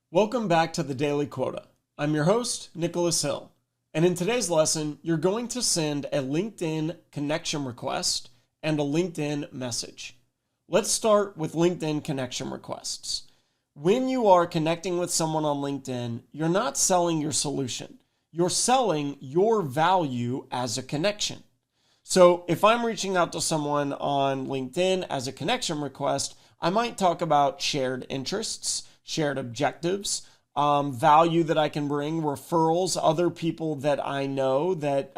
Welcome back to the Daily Quota. I'm your host, Nicholas Hill, and in today's lesson, you're going to send a LinkedIn connection request and a LinkedIn message. Let's start with LinkedIn connection requests. When you are connecting with someone on LinkedIn, you're not selling your solution. You're selling your value as a connection. So if I'm reaching out to someone on LinkedIn as a connection request, I might talk about shared interests, shared objectives, value that I can bring, referrals, other people that I know that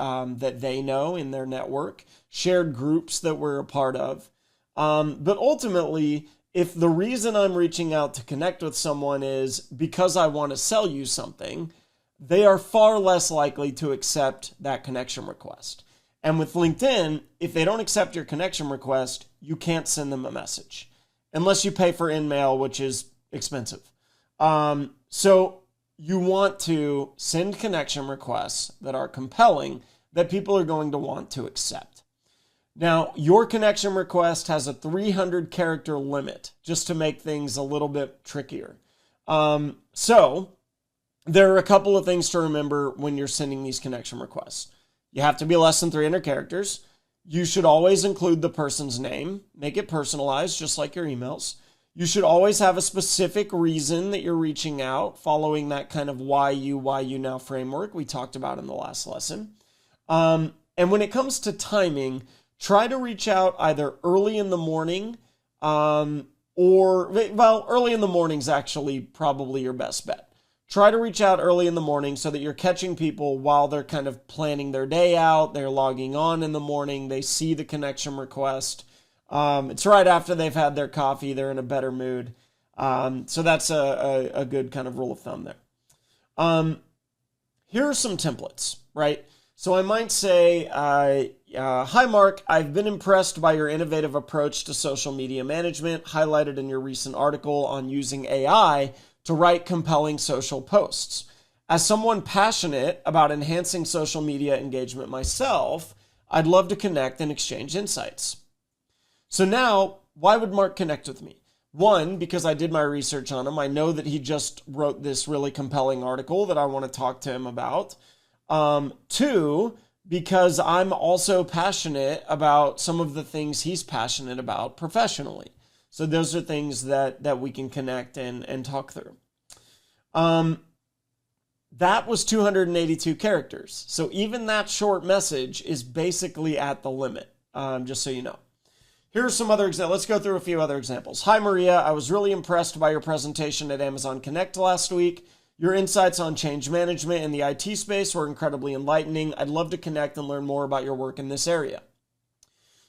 they know in their network, shared groups that we're a part of. But ultimately, if the reason I'm reaching out to connect with someone is because I want to sell you something, they are far less likely to accept that connection request. And with LinkedIn, if they don't accept your connection request, you can't send them a message unless you pay for InMail, which is expensive. So you want to send connection requests that are compelling, that people are going to want to accept. Now, your connection request has a 300 character limit, just to make things a little bit trickier. So there are a couple of things to remember when you're sending these connection requests. You have to be less than 300 characters. You should always include the person's name. Make it personalized, just like your emails. You should always have a specific reason that you're reaching out, following that kind of why you now framework we talked about in the last lesson. And when it comes to timing, try to reach out either early in the morning early in the morning is actually probably your best bet. Try to reach out early in the morning so that you're catching people while they're kind of planning their day out. They're logging on in the morning. They see the connection request. It's right after they've had their coffee. They're in a better mood. So that's a good kind of rule of thumb there. Here are some templates, right? So I might say, hi, Mark. I've been impressed by your innovative approach to social media management, highlighted in your recent article on using AI to write compelling social posts. As someone passionate about enhancing social media engagement myself, I'd love to connect and exchange insights. So now, why would Mark connect with me? One, because I did my research on him. I know that he just wrote this really compelling article that I want to talk to him about. Two, because I'm also passionate about some of the things he's passionate about professionally. So those are things that we can connect and talk through. That was 282 characters. So even that short message is basically at the limit, just so you know. Here are some other examples. Let's go through a few other examples. Hi, Maria. I was really impressed by your presentation at Amazon Connect last week. Your insights on change management in the IT space were incredibly enlightening. I'd love to connect and learn more about your work in this area.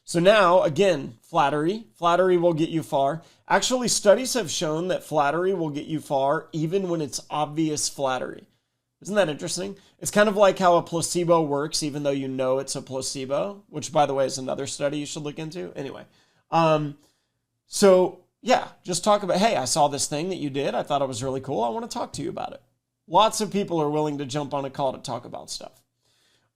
So now, again, flattery. Flattery will get you far. Actually, studies have shown that flattery will get you far even when it's obvious flattery. Isn't that interesting? It's kind of like how a placebo works, even though you know it's a placebo, which, by the way, is another study you should look into. Anyway, so yeah, just talk about, hey, I saw this thing that you did. I thought it was really cool. I want to talk to you about it. Lots of people are willing to jump on a call to talk about stuff.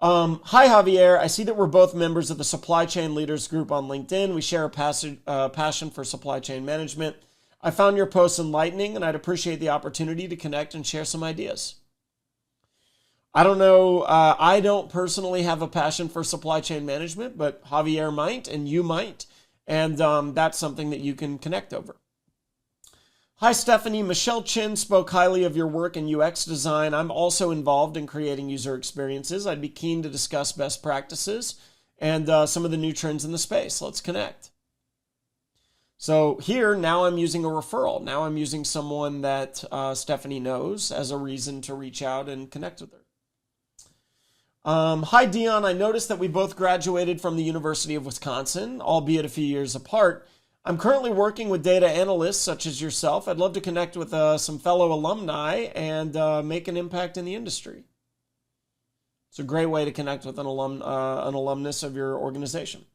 Hi, Javier. I see that we're both members of the Supply Chain Leaders group on LinkedIn. We share a passion for supply chain management. I found your posts enlightening, and I'd appreciate the opportunity to connect and share some ideas. I don't know. I don't personally have a passion for supply chain management, but Javier might, and you might. And that's something that you can connect over. Hi, Stephanie. Michelle Chin spoke highly of your work in UX design. I'm also involved in creating user experiences. I'd be keen to discuss best practices and some of the new trends in the space. Let's connect. So here, now I'm using a referral. Now I'm using someone that Stephanie knows as a reason to reach out and connect with her. Hi, Dion. I noticed that we both graduated from the University of Wisconsin, albeit a few years apart. I'm currently working with data analysts such as yourself. I'd love to connect with some fellow alumni and make an impact in the industry. It's a great way to connect with an alumnus of your organization.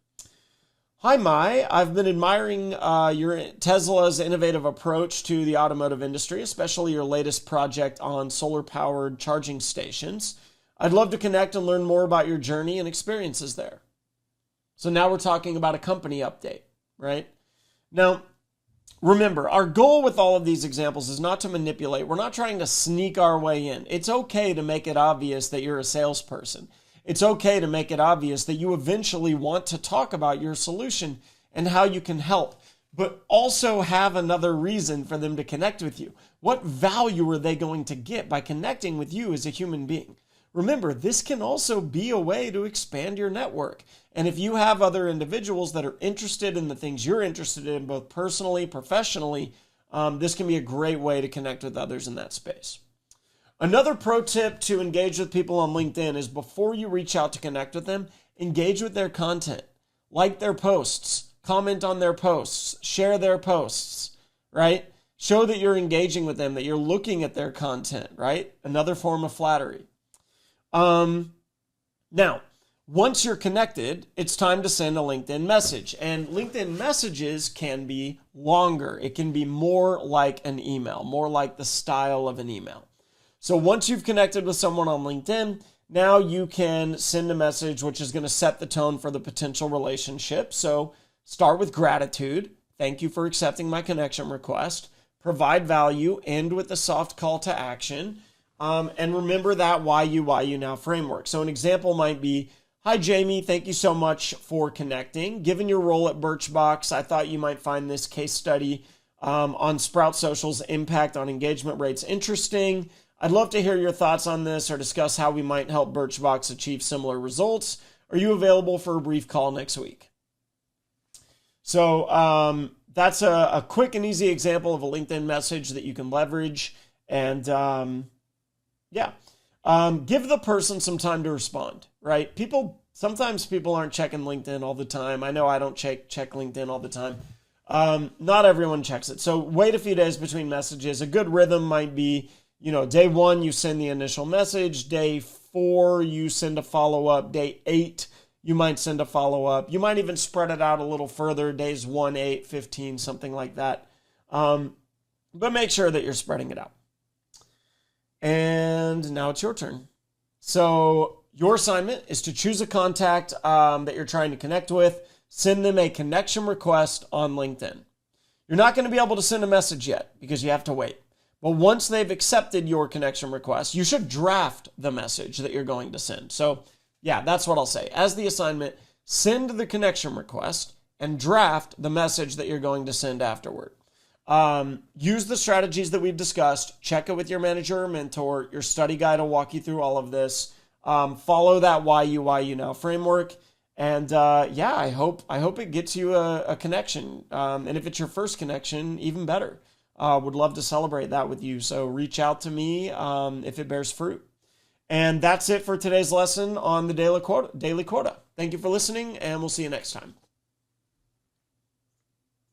Hi, Mai. I've been admiring your Tesla's innovative approach to the automotive industry, especially your latest project on solar-powered charging stations. I'd love to connect and learn more about your journey and experiences there. So now we're talking about a company update, right? Now, remember, our goal with all of these examples is not to manipulate. We're not trying to sneak our way in. It's okay to make it obvious that you're a salesperson. It's okay to make it obvious that you eventually want to talk about your solution and how you can help, but also have another reason for them to connect with you. What value are they going to get by connecting with you as a human being? Remember, this can also be a way to expand your network. And if you have other individuals that are interested in the things you're interested in, both personally, professionally, this can be a great way to connect with others in that space. Another pro tip to engage with people on LinkedIn is before you reach out to connect with them, engage with their content. Like their posts, comment on their posts, share their posts, right? Show that you're engaging with them, that you're looking at their content, right? Another form of flattery. Now, once you're connected, it's time to send a LinkedIn message. And LinkedIn messages can be longer. It can be more like an email, more like the style of an email. So once you've connected with someone on LinkedIn, now you can send a message which is going to set the tone for the potential relationship. So start with gratitude. Thank you for accepting my connection request. Provide value. End with a soft call to action. And remember that why you now framework. So an example might be, hi, Jamie, thank you so much for connecting. Given your role at Birchbox, I thought you might find this case study on Sprout Social's impact on engagement rates interesting. I'd love to hear your thoughts on this or discuss how we might help Birchbox achieve similar results. Are you available for a brief call next week? So that's a quick and easy example of a LinkedIn message that you can leverage. And give the person some time to respond, right? Sometimes people aren't checking LinkedIn all the time. I know I don't check LinkedIn all the time. Not everyone checks it. So wait a few days between messages. A good rhythm might be, day 1, you send the initial message. Day 4, you send a follow-up. Day 8, you might send a follow-up. You might even spread it out a little further. Days 1, 8, 15, something like that. But make sure that you're spreading it out. And now it's your turn. So your assignment is to choose a contact that you're trying to connect with. Send them a connection request on LinkedIn. You're not going to be able to send a message yet because you have to wait. But once they've accepted your connection request, you should draft the message that you're going to send. So yeah, that's what I'll say. As the assignment, send the connection request and draft the message that you're going to send afterward. Use the strategies that we've discussed. Check it with your manager or mentor. Your study guide will walk you through all of this. Follow that why you now framework. And I hope it gets you a connection. And if it's your first connection, even better. Would love to celebrate that with you. So reach out to me if it bears fruit. And that's it for today's lesson on the Daily Quota. Thank you for listening, and we'll see you next time.